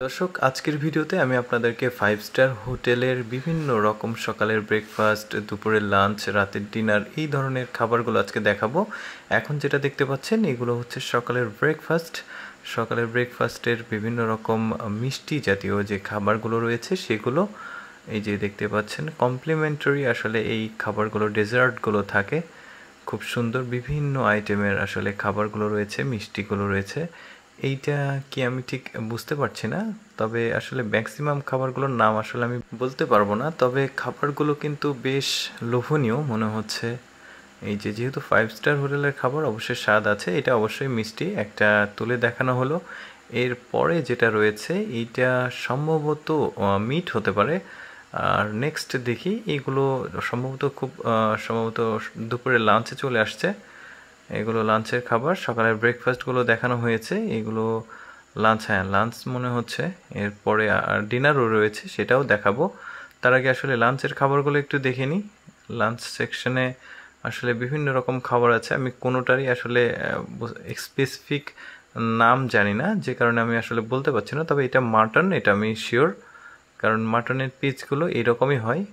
দর্শক, আজকের ভিডিওতে আমি আপনাদেরকে 5 স্টার হোটেলের বিভিন্ন রকম সকালের ব্রেকফাস্ট, দুপুরের লাঞ্চ, রাতের ডিনার এই ধরনের খাবারগুলো আজকে দেখাবো। এখন যেটা দেখতে পাচ্ছেন এগুলো হচ্ছে সকালের ব্রেকফাস্ট। সকালের ব্রেকফাস্টের বিভিন্ন রকম মিষ্টি জাতীয় যে খাবারগুলো রয়েছে সেগুলো এই যে দেখতে পাচ্ছেন কমপ্লিমেন্টারি আসলে এই খাবারগুলো ডেজার্টগুলো থাকে। খুব সুন্দর বিভিন্ন আইটেমের আসলে খাবারগুলো রয়েছে, মিষ্টিগুলো রয়েছে। এইটা কি আমি ঠিক বুঝতে পারছি না, তবে আসলে ম্যাক্সিমাম খাবারগুলোর নাম আসলে আমি বলতে পারবো না, তবে খাবারগুলো কিন্তু বেশ লোভনীয় মনে হচ্ছে। এই যে যেহেতু 5 স্টার হোটেলের খাবার অবশ্যই স্বাদ আছে, এটা অবশ্যই মিষ্টি একটা তুলে দেখানো হলো। এরপরে যেটা রয়েছে এইটা সম্ভবত মিট হতে পারে। আর নেক্সট দেখি এগুলো সম্ভবত সম্ভবত দুপুরে লাঞ্চে চলে আসছে। এগুলো লাঞ্চের খাবার, সকালের ব্রেকফাস্টগুলো দেখানো হয়েছে, এগুলো লাঞ্চ, হ্যাঁ লাঞ্চ মনে হচ্ছে। এরপরে আর ডিনারও রয়েছে, সেটাও দেখাবো। তার আগে আসলে লাঞ্চের খাবারগুলো একটু দেখে নিই। লাঞ্চ সেকশনে আসলে বিভিন্ন রকম খাবার আছে, আমি কোনোটারই আসলে স্পেসিফিক নাম জানি না, যে কারণে আমি আসলে বলতে পারছি না। তবে এটা মাটন, এটা আমি শিওর, কারণ মাটনের পিসগুলো এরকমই হয়।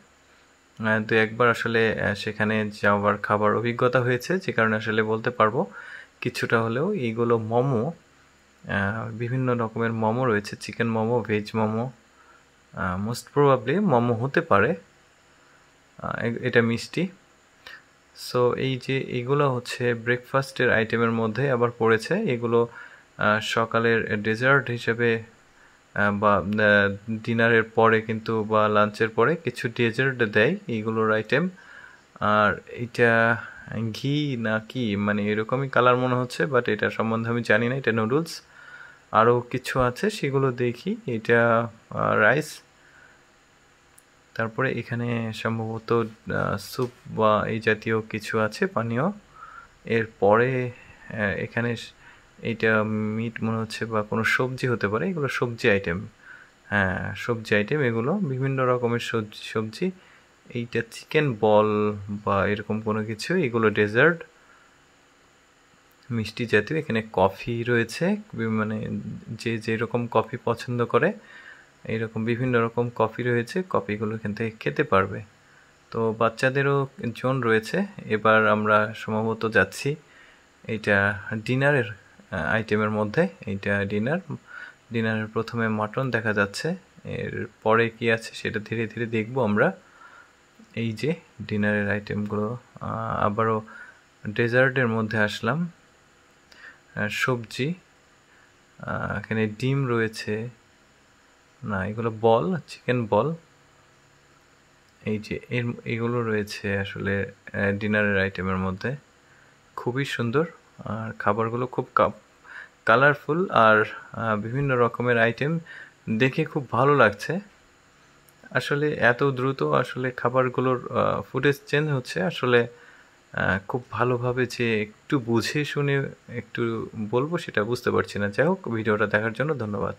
দু একবার আসলে সেখানে যাওয়ার খাবার অভিজ্ঞতা হয়েছে, যে কারণে আসলে বলতে পারবো কিছুটা হলেও। এইগুলো মোমো, বিভিন্ন রকমের মোমো রয়েছে, chicken momo, veg momo, most probably momo হতে পারে। এটা মিষ্টি। সো এই যে এগুলো হচ্ছে ব্রেকফাস্টের আইটেমের মধ্যে আবার পড়েছে। এগুলো সকালের ডেজার্ট হিসেবে বা ডিনারের পরে কিন্তু বা লাঞ্চের পরে কিছু ডেজার্ট দেয় এইগুলোর আইটেম। আর এটা ঘি না কি মানে এরকমই কালার মনে হচ্ছে, বাট এটা সম্বন্ধে আমি জানি না। এটা নুডলস, আরও কিছু আছে সেগুলো দেখি। এটা রাইস, তারপরে এখানে সম্ভবত স্যুপ বা এই জাতীয় কিছু আছে পানীয়। এরপরে এখানে এইটা মিট মনে হচ্ছে বা কোনো সবজি হতে পারে, এগুলো সবজি আইটেম। হ্যাঁ সবজি আইটেম, এগুলো বিভিন্ন রকমের সবজি। এইটা চিকেন বল বা এরকম কোনো কিছু, এগুলো ডেজার্ট মিষ্টি জাতীয়। এখানে কফি রয়েছে, মানে যে যেরকম কফি পছন্দ করে এইরকম বিভিন্ন রকম কফি রয়েছে, কফিগুলো এখান থেকে খেতে পারবে। তো বাচ্চাদেরও জোন রয়েছে। এবার আমরা সম্ভবত যাচ্ছি এইটা ডিনারের আইটেমের মধ্যে। এইটা ডিনারের প্রথমে মাটন দেখা যাচ্ছে, এর পরে কি আছে সেটা ধীরে ধীরে দেখবো আমরা। এই যে ডিনারের আইটেমগুলো, আবারও ডেজার্টের মধ্যে আসলাম। সবজি, এখানে ডিম রয়েছে, না এগুলো বল, চিকেন বল। এই যে এগুলো রয়েছে আসলে ডিনারের আইটেমের মধ্যে। খুবই সুন্দর, আর খাবারগুলো খুব কালারফুল, আর বিভিন্ন রকমের আইটেম দেখে খুব ভালো লাগছে। আসলে এত দ্রুত আসলে খাবারগুলোর ফুটেজ চেঞ্জ হচ্ছে, আসলে খুব ভালোভাবে যে একটু বুঝে শুনে একটু বলবো সেটা বুঝতে পারছি না। যাই হোক, ভিডিওটা দেখার জন্য ধন্যবাদ।